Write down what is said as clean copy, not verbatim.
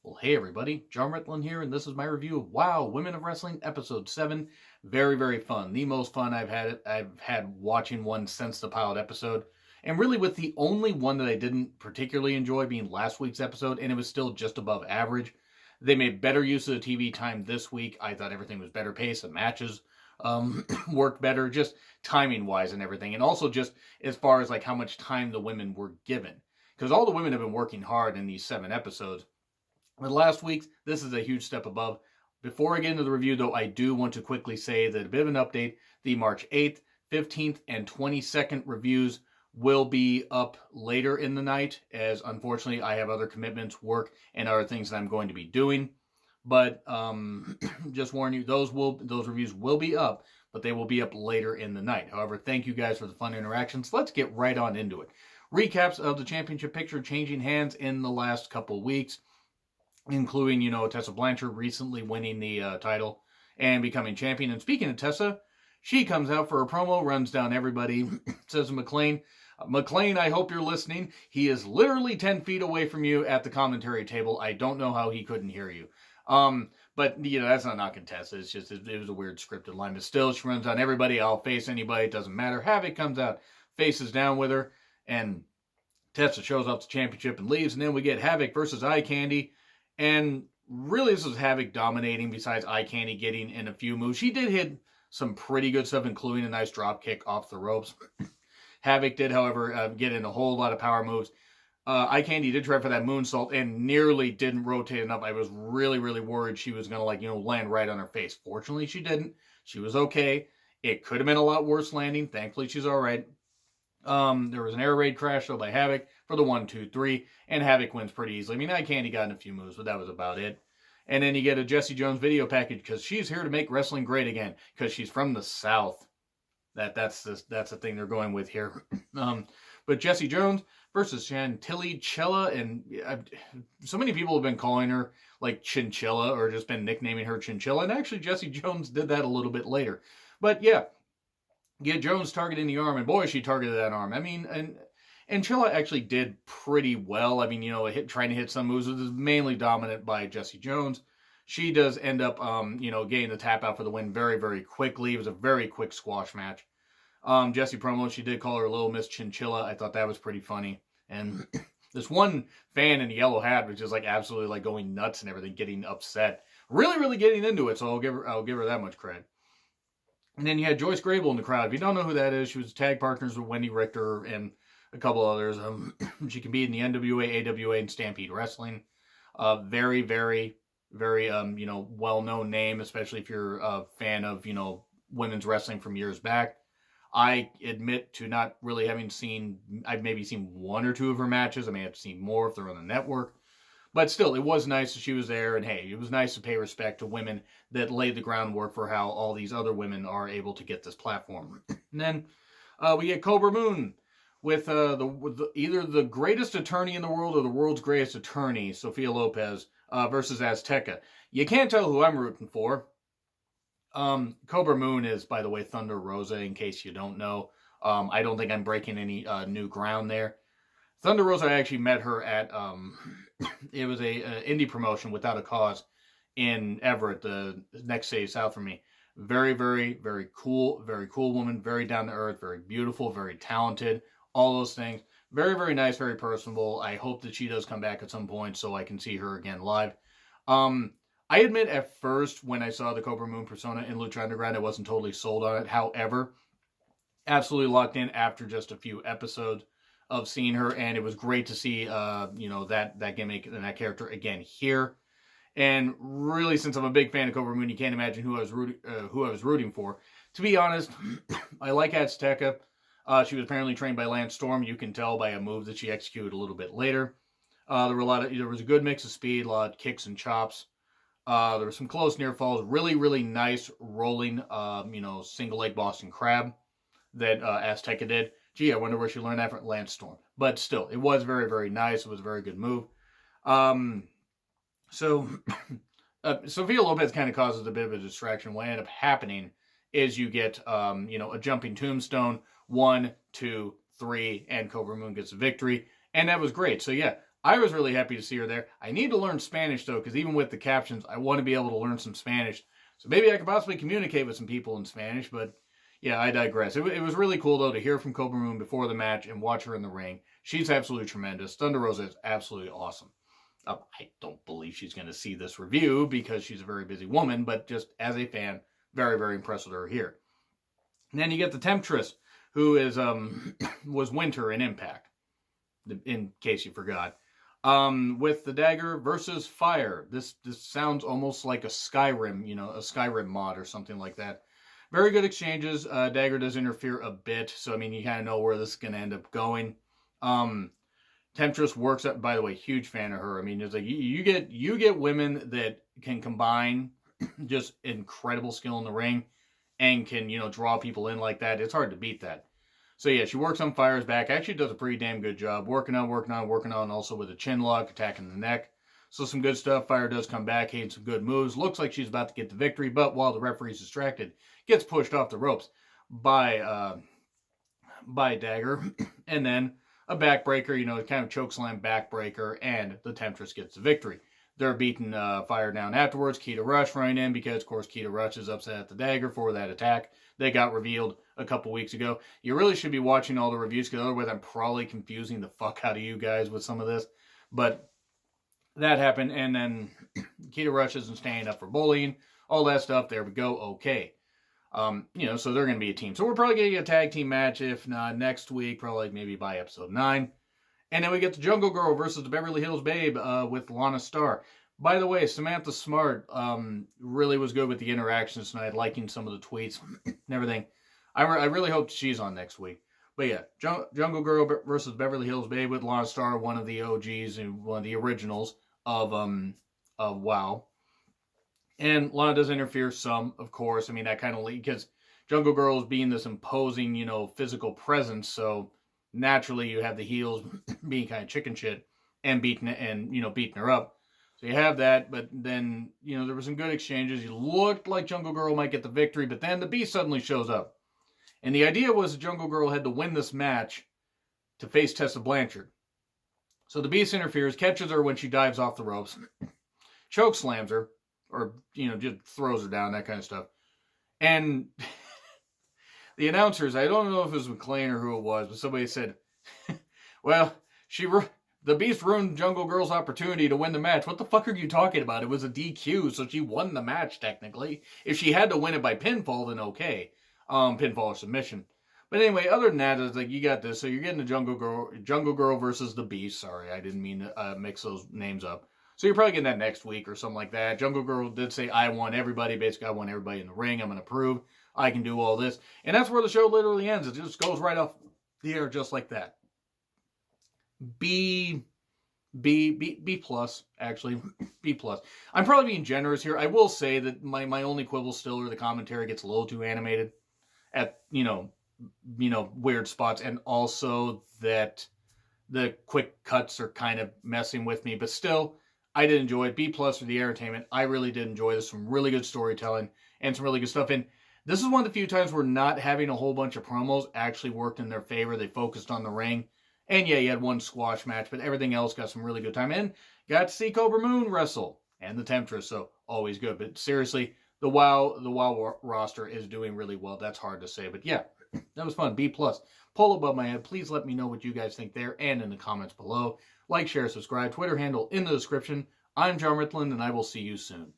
Well, hey everybody, John Ritlin here, and this is my review of WoW Women of Wrestling Episode 7. Very, very fun. The most fun I've had watching one since the pilot episode. And really with the only one that I didn't particularly enjoy being last week's episode, and it was still just above average. They made better use of the TV time this week. I thought everything was better paced. The matches worked better, just timing-wise and everything. And also just as far as like how much time the women were given. Because all the women have been working hard in these 7 episodes. But last week's, this is a huge step above. Before I get into the review, though, I do want to quickly say that a bit of an update. The March 8th, 15th, and 22nd reviews will be up later in the night, as unfortunately I have other commitments, work, and other things that I'm going to be doing. But just warn you, those reviews will be up, but they will be up later in the night. However, thank you guys for the fun interactions. Let's get right on into it. Recaps of the championship picture changing hands in the last couple weeks, including, Tessa Blanchard recently winning the title and becoming champion. And speaking of Tessa, she comes out for a promo, runs down everybody, says to McLean, I hope you're listening. He is literally 10 feet away from you at the commentary table. I don't know how he couldn't hear you. But, that's not knocking Tessa. It's just, it was a weird scripted line. But still, she runs down everybody. I'll face anybody. It doesn't matter. Havoc comes out, faces down with her, and Tessa shows off the championship and leaves. And then we get Havoc versus Eye Candy. And really, this was Havoc dominating besides Eye Candy getting in a few moves. She did hit some pretty good stuff, including a nice drop kick off the ropes. Havoc did, however, get in a whole lot of power moves. Eye Candy did try for that moonsault and nearly didn't rotate enough. I was really, really worried she was going to, land right on her face. Fortunately, she didn't. She was okay. It could have been a lot worse landing. Thankfully, she's all right. There was an air raid crash, though, by Havoc for the 1, 2, 3, and Havoc wins pretty easily. I mean, Eye Candy got in a few moves, but that was about it. And then you get a Jesse Jones video package because she's here to make wrestling great again because she's from the South. That's the thing they're going with here. But Jesse Jones versus Chantilly Chella, and so many people have been calling her like Chinchilla or just been nicknaming her Chinchilla, and actually Jesse Jones did that a little bit later. But yeah, get Jones targeting the arm, and boy, she targeted that arm. I mean, and Chella actually did pretty well. I mean, trying to hit some moves. It was mainly dominant by Jesse Jones. She does end up, getting the tap out for the win very, very quickly. It was a very quick squash match. Jesse promo, she did call her Little Miss Chinchilla. I thought that was pretty funny. And this one fan in the yellow hat was just absolutely going nuts and everything, getting upset. Really, really getting into it. So I'll give her that much credit. And then you had Joyce Grable in the crowd. If you don't know who that is, she was tag partners with Wendy Richter and a couple others. She can be in the NWA, AWA, and Stampede Wrestling. Very, very, very, well-known name, especially if you're a fan of, women's wrestling from years back. I admit to not really having seen, I've maybe seen 1 or 2 of her matches. I may have seen more if they're on the network. But still, it was nice that she was there, and hey, it was nice to pay respect to women that laid the groundwork for how all these other women are able to get this platform. And then we get Cobra Moon with either the greatest attorney in the world or the world's greatest attorney, Sofia Lopez, versus Azteca. You can't tell who I'm rooting for. Cobra Moon is, by the way, Thunder Rosa, in case you don't know. I don't think I'm breaking any new ground there. Thunder Rosa, I actually met her at, it was a indie promotion, Without a Cause, in Everett, the next city south from me. Very, very, very cool woman, very down to earth, very beautiful, very talented, all those things. Very, very nice, very personable. I hope that she does come back at some point so I can see her again live. I admit at first when I saw the Cobra Moon persona in Lucha Underground, I wasn't totally sold on it. However, absolutely locked in after just a few episodes of seeing her, and it was great to see, that gimmick and that character again here. And really, since I'm a big fan of Cobra Moon, you can't imagine who I was rooting for. To be honest, I like Azteca. She was apparently trained by Lance Storm. You can tell by a move that she executed a little bit later. There was a good mix of speed, a lot of kicks and chops. There were some close near falls. Really, really nice rolling, single leg Boston Crab that Azteca did. Gee, I wonder where she learned that from Lance Storm. But still, it was very, very nice. It was a very good move. So Sofia Lopez kind of causes a bit of a distraction. What ended up happening is you get, a jumping tombstone, 1, 2, 3, and Cobra Moon gets a victory. And that was great. So yeah, I was really happy to see her there. I need to learn Spanish, though, because even with the captions, I want to be able to learn some Spanish. So maybe I could possibly communicate with some people in Spanish, but yeah, I digress. It was really cool, though, to hear from Cobra Moon before the match and watch her in the ring. She's absolutely tremendous. Thunder Rosa is absolutely awesome. I don't believe she's going to see this review because she's a very busy woman, but just as a fan, very, very impressed with her here. And then you get the Temptress, who is was Winter in Impact, in case you forgot. With the Dagger versus Fire. This sounds almost like a Skyrim, a Skyrim mod or something like that. Very good exchanges. Dagger does interfere a bit, so I mean you kind of know where this is going to end up going. Temptress works up. By the way, huge fan of her. I mean, it's like you get women that can combine just incredible skill in the ring and can draw people in like that. It's hard to beat that. So yeah, she works on Fire's back. Actually does a pretty damn good job working on. Also with a chin lock, attacking the neck. So some good stuff. Fire does come back, hitting some good moves. Looks like she's about to get the victory, but while the referee's distracted, gets pushed off the ropes by Dagger, and then a backbreaker, kind of chokeslam backbreaker, and the Temptress gets the victory. They're beating Fire down afterwards. Keita Rush running in because, of course, Keita Rush is upset at the Dagger for that attack. They got revealed a couple weeks ago. You really should be watching all the reviews because otherwise I'm probably confusing the fuck out of you guys with some of this. But that happened, and then Keita Rush isn't standing up for bullying. All that stuff. There we go. Okay. So they're going to be a team. So we're probably going to get a tag team match, if not next week, probably maybe by episode 9. And then we get the Jungle Girl versus the Beverly Hills Babe with Lana Starr. By the way, Samantha Smart really was good with the interactions tonight, liking some of the tweets and everything. I really hope she's on next week. But yeah, Jungle Girl versus Beverly Hills Babe with Lana Starr, one of the OGs and one of the originals of WoW. And Lana does interfere some, of course. I mean, that kind of because Jungle Girl is being this imposing, physical presence. So naturally, you have the heels being kind of chicken shit and beating her up. So you have that, but then there were some good exchanges. You looked like Jungle Girl might get the victory, but then the Beast suddenly shows up, and the idea was Jungle Girl had to win this match to face Tessa Blanchard. So the Beast interferes, catches her when she dives off the ropes, choke slams her. Or, just throws her down, that kind of stuff. And the announcers, I don't know if it was McLean or who it was, but somebody said, well, the Beast ruined Jungle Girl's opportunity to win the match. What the fuck are you talking about? It was a DQ, so she won the match, technically. If she had to win it by pinfall, then okay. Pinfall or submission. But anyway, other than that, it's like, you got this. So you're getting the Jungle Girl versus the Beast. Sorry, I didn't mean to mix those names up. So you're probably getting that next week or something like that. Jungle Girl did say, I want everybody. Basically, I want everybody in the ring. I'm going to prove I can do all this. And that's where the show literally ends. It just goes right off the air just like that. B plus, actually. B plus. I'm probably being generous here. I will say that my only quibble still or the commentary gets a little too animated at, weird spots. And also that the quick cuts are kind of messing with me. But still, I did enjoy it. B plus for the entertainment. I really did enjoy this. Some really good storytelling and some really good stuff. And this is one of the few times where not having a whole bunch of promos actually worked in their favor. They focused on the ring. And yeah, you had one squash match, but everything else got some really good time. And got to see Cobra Moon wrestle and the Temptress, so always good. But seriously, the WoW roster is doing really well. That's hard to say, but yeah, that was fun. B plus. Pull above my head. Please let me know what you guys think there and in the comments below. Like, share, subscribe. Twitter handle in the description. I'm John Ritland, and I will see you soon.